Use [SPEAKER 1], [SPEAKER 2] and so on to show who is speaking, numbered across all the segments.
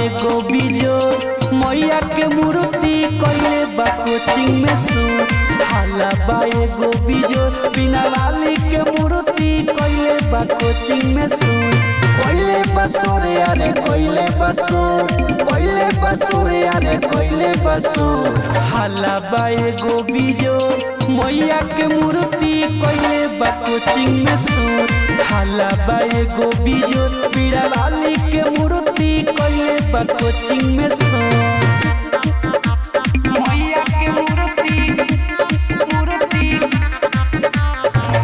[SPEAKER 1] एगो बिजोर मैया के मूर्ति कइले बा कोचिंग में सूट। हाला बा एगो बिजोर बिना वाली के मूर्ति कइले बा कोचिंग में सूट। कइले बसोरे अरे कइले बसोर, कइले बसोरे अरे कइले बसोर। हाला बा एगो बिजोर मैया के मूर्ति कइले बा कोचिंग में सूट। हाला बा एगो बिजोर बीड़ा वाली के मूर्ति कइले बा कोचिंग में सूट। मैया के मूर्ति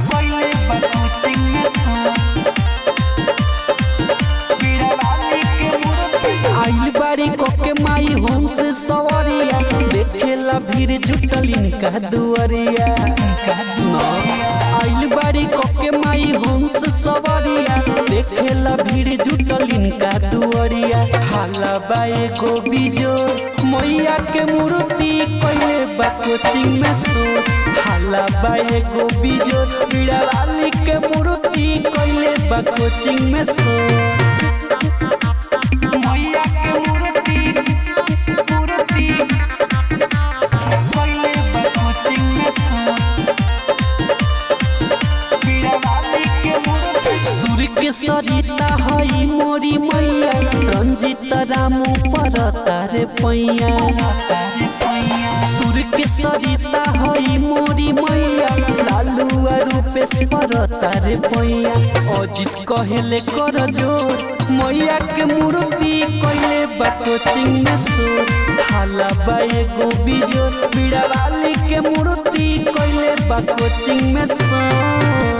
[SPEAKER 1] कइले बा कोचिंग में सूट। बीड़ा वाली के मूर्ति आइल बारी कोके माई होम से सवरिया देखेला भीड़ जुटल इनका दुआरिया। आइल बारी कोके माई होम से सवरिया देखेला भीड़ जुटल इनका दुआरिया। हाला बा एगो बिजोर मैया के मूर्ति कइले बा कोचिंग में सूट। हाला बा एगो बिजोर बीड़ा वाली के मूर्ति कइले बा कोचिंग में सूट। मैया के मूर्ति कइले बा कोचिंग में सूट। बीड़ा वाली के मूर्ति सूर्य के सरिता हई मोरी मैया रंजित रामू पर तारे पैया। सूर्य के सरिता हई मोरी मैया लालू रूपेश पर तारे पैया। अजित कहेले कर जोर मैया के मूर्ति कइले बा कोचिंग में सूट। हाला बा एगो बिजोर बीड़ा वाली के मूर्ति कइले बा कोचिंग में सूट।